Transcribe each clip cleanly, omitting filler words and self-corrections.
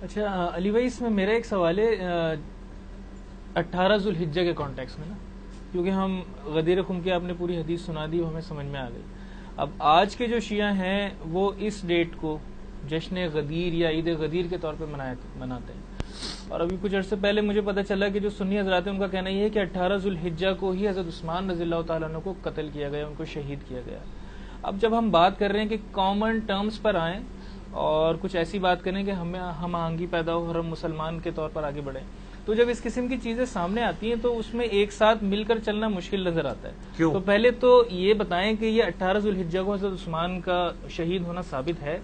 اچھا علی بھائی، اس میں میرا ایک سوال ہے 18 ذوالحجہ کے کانٹیکس میں نا، کیونکہ ہم غدیر خم کی آپ نے پوری حدیث سنا دی، وہ ہمیں سمجھ میں آ گئی. اب آج کے جو شیعہ ہیں وہ اس ڈیٹ کو جشن غدیر یا عید غدیر کے طور پہ مناتے ہیں، اور ابھی کچھ عرصے پہلے مجھے پتہ چلا کہ جو سنی حضرات ہیں ان کا کہنا یہ ہے کہ 18 ذوالحجہ کو ہی حضرت عثمان رضی اللہ تعالیٰ عنہ کو قتل کیا گیا، ان کو شہید کیا گیا. اب جب ہم بات کر رہے ہیں کہ کامن ٹرمز پر آئیں اور کچھ ایسی بات کریں کہ ہمیں ہم آہنگی پیدا ہو اور ہم مسلمان کے طور پر آگے بڑھیں، تو جب اس قسم کی چیزیں سامنے آتی ہیں تو اس میں ایک ساتھ مل کر چلنا مشکل نظر آتا ہے. کیوں؟ تو پہلے تو یہ بتائیں کہ یہ 18 ذوالحجہ کو حضرت عثمان کا شہید ہونا ثابت ہے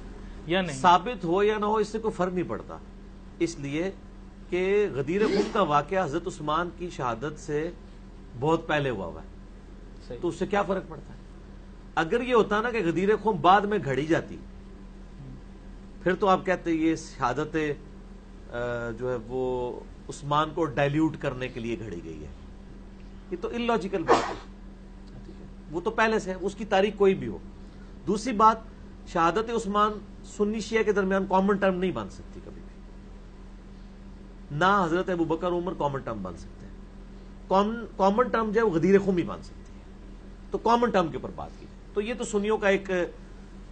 یا نہیں؟ ثابت ہو یا نہ ہو اس سے کوئی فرق نہیں پڑتا، اس لیے کہ غدیر خم کا واقعہ حضرت عثمان کی شہادت سے بہت پہلے ہوا ہے، صحیح. تو اس سے کیا فرق پڑتا ہے؟ اگر یہ ہوتا نا کہ غدیر خم بعد میں گھڑی جاتی، پھر تو آپ کہتے یہ شہادت جو ہے وہ عثمان کو ڈائلیوٹ کرنے کے لیے گھڑی گئی ہے. یہ تو illogical بات ہے، وہ تو پہلے سے ہے، اس کی تاریخ کوئی بھی ہو. دوسری بات، شہادت عثمان سنی شیعہ کے درمیان کامن ٹرم نہیں بن سکتی کبھی بھی، نہ حضرت ابوبکر عمر کامن ٹرم بن سکتے ہیں. کامن ٹرم جو ہے وہ غدیر خم ہی بن سکتی ہے. تو کامن ٹرم کے اوپر بات کی، تو یہ تو سنیوں کا ایک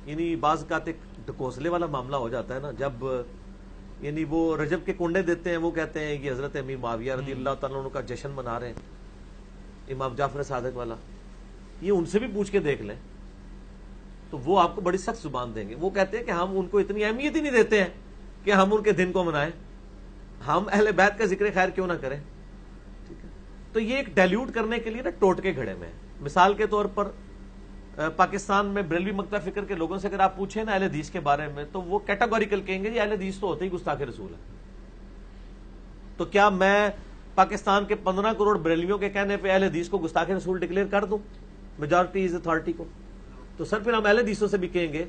یعنی بعض کا ڈکوسلے والا معاملہ ہو جاتا ہے نا، جب یعنی وہ رجب کے کنڈے دیتے ہیں، وہ کہتے ہیں کہ حضرت امیر معاویہ رضی اللہ تعالیٰ عنہ کا جشن منا رہے ہیں، امام جعفر صادق والا. یہ ان سے بھی پوچھ کے دیکھ لیں تو وہ آپ کو بڑی سخت زبان دیں گے. وہ کہتے ہیں کہ ہم ان کو اتنی اہمیت ہی نہیں دیتے ہیں کہ ہم ان کے دن کو منائیں، ہم اہل بیت کا ذکر خیر کیوں نہ کریں. ٹھیک ہے، تو یہ ایک ڈائلیوٹ کرنے کے لیے نا ٹوٹ کے گھڑے میں ہے. مثال کے طور پر پاکستان میں بریلوی مکتب فکر کے لوگوں سے اگر آپ پوچھیں نا اہل حدیث کے بارے میں، تو وہ کیٹاگوریکل کہیں گے جی اہل حدیث تو ہوتے ہی گستاخ رسول ہے. تو کیا میں پاکستان کے 15 کروڑ بریلویوں کے کہنے پہ اہل حدیث کو گستاخ رسول ڈکلیئر کر دوں، میجورٹی از اتھارٹی کو؟ تو سر پھر ہم اہل حدیثوں سے بھی کہیں گے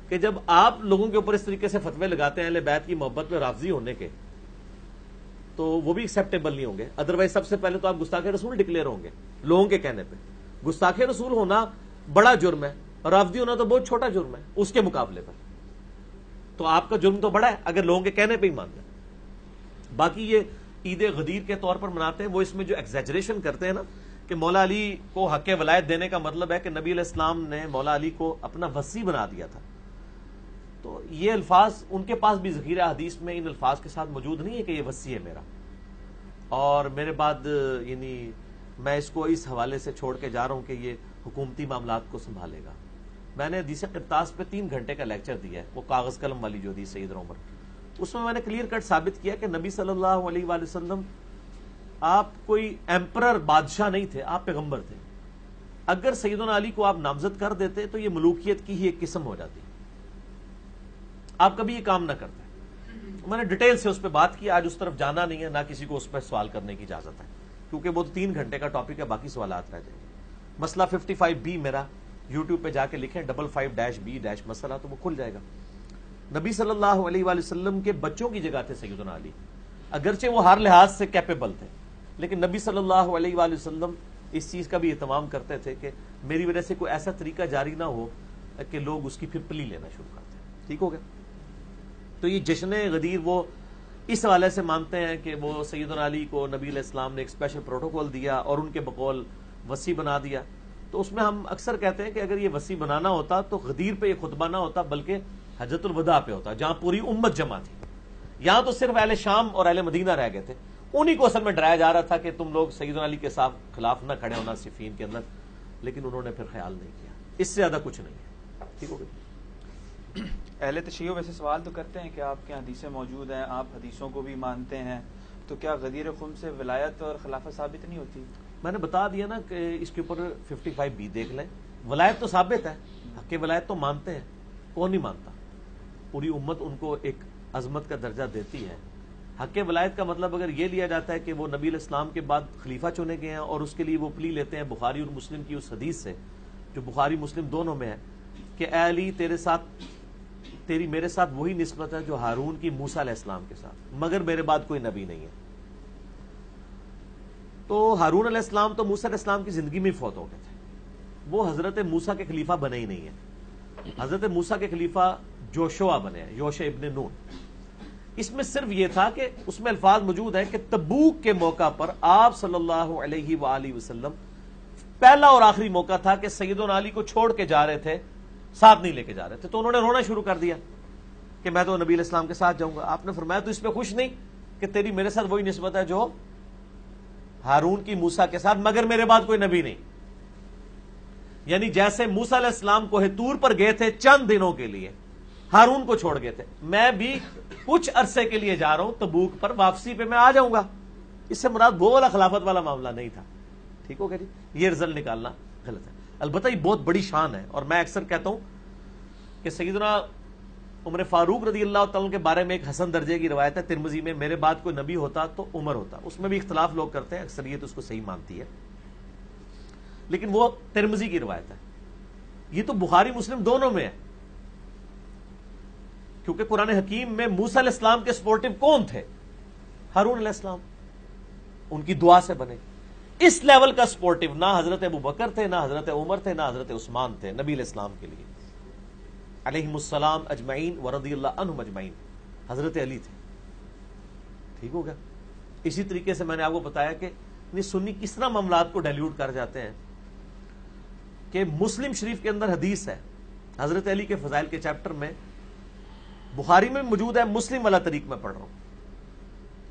کہ جب آپ لوگوں کے اوپر اس طریقے سے فتوے لگاتے ہیں اہل بیت کی محبت میں رافضی ہونے کے، تو وہ بھی ایکسیپٹیبل نہیں ہوں گے. ادروائز سب سے پہلے تو آپ گستاخ رسول ڈکلیئر ہوں گے لوگوں کے کہنے پہ. گستاخ رسول ہونا بڑا جرم ہے، رافضی ہونا تو بہت چھوٹا جرم ہے اس کے مقابلے پر. تو آپ کا جرم تو بڑا ہے اگر لوگوں کے کہنے پہ ہی مان لیں. باقی یہ عید غدیر کے طور پر مناتے ہیں، وہ اس میں جو ایگزیجریشن کرتے ہیں نا کہ مولا علی کو حق ولایت دینے کا مطلب ہے کہ نبی علیہ السلام نے مولا علی کو اپنا وصی بنا دیا تھا. تو یہ الفاظ ان کے پاس بھی ذخیرہ حدیث میں ان الفاظ کے ساتھ موجود نہیں ہے کہ یہ وصی ہے میرا، اور میرے بعد یعنی میں اس کو اس حوالے سے چھوڑ کے جا رہا ہوں کہ یہ حکومتی معاملات کو سنبھالے گا. میں نے حدیث قرطاس پہ 3 گھنٹے کا لیکچر دیا ہے، وہ کاغذ قلم والی جو حدیث سید عمر، اس میں نے کلیئر کٹ ثابت کیا کہ نبی صلی اللہ علیہ وآلہ وسلم آپ کوئی ایمپرر بادشاہ نہیں تھے، آپ پیغمبر تھے. اگر سیدنا علی کو آپ نامزد کر دیتے تو یہ ملوکیت کی ہی ایک قسم ہو جاتی. آپ کبھی یہ کام نہ کرتے. میں نے ڈیٹیل سے اس پہ بات کی، آج اس طرف جانا نہیں ہے، نہ کسی کو اس پہ سوال کرنے کی اجازت ہے کیونکہ وہ 3 گھنٹے کا ٹاپک ہے، باقی سوالات رہ جائیں گے. مسئلہ 55B میرا یوٹیوب پہ جا کے لکھیں 55-B- مسئلہ، تو وہ کھل جائے گا. نبی صلی اللہ علیہ وآلہ وسلم کے بچوں کی جگہ تھے سیدنا علی، اگرچہ وہ ہر لحاظ سے کیپیبل تھے، لیکن نبی صلی اللہ علیہ وآلہ وسلم اس چیز کا بھی اہتمام کرتے تھے کہ میری وجہ سے کوئی ایسا طریقہ جاری نہ ہو کہ لوگ اس کی پھر پلی لینا شروع کرتے ہیں. ٹھیک ہو گیا؟ تو یہ جشن غدیر وہ اس حوالے سے مانتے ہیں کہ وہ سیدنا علی کو نبی علیہ السلام نے ایک اسپیشل پروٹوکول دیا اور ان کے بقول وصی بنا دیا. تو اس میں ہم اکثر کہتے ہیں کہ اگر یہ وصی بنانا ہوتا تو غدیر پہ یہ خطبہ نہ ہوتا بلکہ حجۃ الوداع پہ ہوتا، جہاں پوری امت جمع تھی. یہاں تو صرف اہل شام اور اہل مدینہ رہ گئے تھے، انہی کو اصل میں ڈرایا جا رہا تھا کہ تم لوگ سیدنا علی کے خلاف نہ کھڑے ہونا صفین کے اندر، لیکن انہوں نے پھر خیال نہیں کیا. اس سے زیادہ کچھ نہیں ہے. ٹھیک ہو گیا؟ اہل تشیع ویسے سوال تو کرتے ہیں کہ آپ کے حدیثیں موجود ہیں، آپ حدیثوں کو بھی مانتے ہیں، تو کیا غدیر خم سے ولایت اور خلافت ثابت نہیں ہوتی؟ میں نے بتا دیا نا کہ اس کے اوپر 55B دیکھ لیں. ولایت تو ثابت ہے، حق ولایت تو مانتے ہیں، کون نہیں مانتا؟ پوری امت ان کو ایک عظمت کا درجہ دیتی ہے. حق ولایت کا مطلب اگر یہ لیا جاتا ہے کہ وہ نبی علیہ السلام کے بعد خلیفہ چنے گئے ہیں اور اس کے لیے وہ پلی لیتے ہیں بخاری اور مسلم کی اس حدیث سے جو بخاری مسلم دونوں میں ہے کہ اے علی تیری میرے ساتھ وہی نسبت ہے جو ہارون کی موسیٰ علیہ السلام کے ساتھ، مگر میرے بعد کوئی نبی نہیں ہے. تو ہارون علیہ السلام تو موسیٰ علیہ السلام کی زندگی میں فوت ہو گئے تھے، وہ حضرت موسیٰ کے خلیفہ بنے ہی نہیں ہیں. حضرت موسیٰ کے خلیفہ جوشوا بنے ہیں، یوشع ابن نون. اس میں صرف یہ تھا کہ اس میں الفاظ موجود ہیں کہ تبوک کے موقع پر آپ صلی اللہ علیہ وآلہ وسلم پہلا اور آخری موقع تھا کہ سیدنا علی کو چھوڑ کے جا رہے تھے، ساتھ نہیں لے کے جا رہے تھے، تو انہوں نے رونا شروع کر دیا کہ میں تو نبی علیہ السلام کے ساتھ جاؤں گا. آپ نے فرمایا تو اس پہ خوش نہیں کہ تیری میرے ساتھ وہی نسبت ہے جو ہارون کی موسیٰ کے ساتھ، مگر میرے بعد کوئی نبی نہیں. یعنی جیسے موسیٰ علیہ السلام کوہ طور پر گئے تھے چند دنوں کے لیے، ہارون کو چھوڑ گئے تھے، میں بھی کچھ عرصے کے لیے جا رہا ہوں تبوک پر، واپسی پہ میں آ جاؤں گا. اس سے مراد وہ والا خلافت والا معاملہ نہیں تھا. ٹھیک ہو گیا جی؟ یہ رزلٹ نکالنا غلط ہے. البتہ یہ بہت بڑی شان ہے، اور میں اکثر کہتا ہوں کہ سیدنا عمر فاروق رضی اللہ تعالیٰ کے بارے میں ایک حسن درجے کی روایت ہے ترمذی میں، میرے بعد کوئی نبی ہوتا تو عمر ہوتا. اس میں بھی اختلاف لوگ کرتے ہیں، اکثریت اس کو صحیح مانتی ہے، لیکن وہ ترمذی کی روایت ہے. یہ تو بخاری مسلم دونوں میں ہے، کیونکہ قرآن حکیم میں موسیٰ علیہ السلام کے سپورٹو کون تھے؟ ہارون علیہ السلام. ان کی دعا سے بنے. اس لیول کا سپورٹو نہ حضرت ابو بکر تھے، نہ حضرت عمر تھے، نہ حضرت عثمان تھے نبی علیہ السلام کے لیے علیہم السلام اجمعین ورضی اللہ عنہم اجمعین. حضرت علی تھے. ٹھیک ہو گیا؟ اسی طریقے سے میں نے آپ کو بتایا کہ سنی کس طرح معاملات کو ڈائلیوٹ کر جاتے ہیں کہ مسلم شریف کے اندر حدیث ہے حضرت علی کے فضائل کے چیپٹر میں، بخاری میں موجود ہے، مسلم والا طریق میں پڑھ رہا ہوں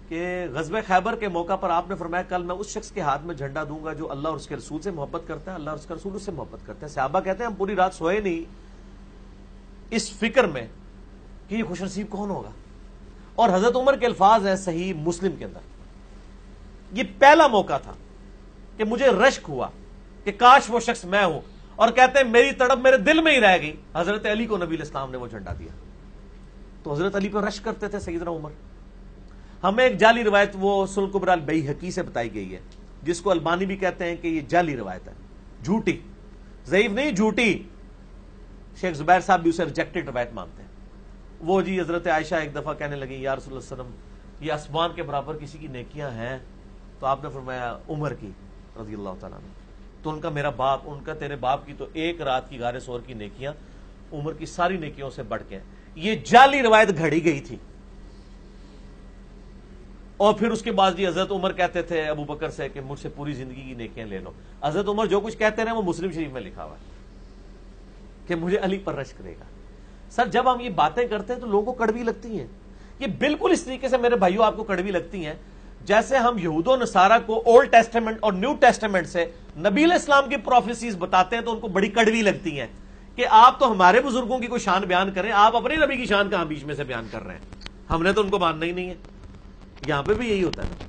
کہ غزوہ خیبر کے موقع پر آپ نے فرمایا کل میں اس شخص کے ہاتھ میں جھنڈا دوں گا جو اللہ اور اس کے رسول سے محبت کرتا ہے، اللہ اور اس کا رسول اس سے محبت کرتے ہیں. صحابہ کہتے ہیں ہم پوری رات سوئے نہیں اس فکر میں کہ یہ خوش نصیب کون ہوگا. اور حضرت عمر کے الفاظ ہیں صحیح مسلم کے اندر، یہ پہلا موقع تھا کہ مجھے رشک ہوا کہ کاش وہ شخص میں ہوں، اور کہتے ہیں میری تڑپ میرے دل میں ہی رہ گئی. حضرت علی کو نبی علیہ السلام نے وہ جھنڈا دیا، تو حضرت علی پر رشک کرتے تھے سیدنا عمر. ہمیں ایک جعلی روایت وہ سنن کبری البیہقی سے بتائی گئی ہے، جس کو البانی بھی کہتے ہیں کہ یہ جعلی روایت ہے، جھوٹی، ضعیف نہیں، جھوٹی. شیخ زبیر صاحب بھی اسے ریجیکٹڈ روایت مانتے ہیں. وہ جی حضرت عائشہ ایک دفعہ کہنے لگی یا رسول اللہ صلی اللہ علیہ وسلم یہ آسمان کے برابر کسی کی نیکیاں ہیں؟ تو آپ نے فرمایا عمر کی رضی اللہ تعالیٰ عنہ. تو ان کا میرا باپ، ان کا تیرے باپ کی تو ایک رات کی غار ثور کی نیکیاں عمر کی ساری نیکیوں سے بڑھ کے ہیں. یہ جعلی روایت گھڑی گئی تھی. اور پھر اس کے بعد جی حضرت عمر کہتے تھے ابو بکر سے کہ مجھ سے پوری زندگی کی نیکیاں لے لو. حضرت عمر جو کچھ کہتے ہیں وہ مسلم شریف میں لکھا ہوا ہے کہ مجھے علی پر رشک کرے گا. سر جب ہم یہ باتیں کرتے ہیں تو لوگوں کو کڑوی لگتی ہیں. یہ بالکل اس طریقے سے میرے بھائیوں آپ کو کڑوی لگتی ہیں جیسے ہم یہود و نصارہ کو اولڈ ٹیسٹمنٹ اور نیو ٹیسٹمنٹ سے نبی علیہ السلام کی پروفیسیز بتاتے ہیں تو ان کو بڑی کڑوی لگتی ہیں کہ آپ تو ہمارے بزرگوں کی کوئی شان بیان کریں، آپ اپنے نبی کی شان کہاں بیچ میں سے بیان کر رہے ہیں؟ ہم نے تو ان کو ماننا ہی نہیں ہے. یہاں پہ بھی یہی ہوتا ہے نا.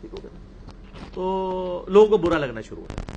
ٹھیک ہو گیا؟ تو لوگوں کو برا لگنا شروع ہوتا ہے.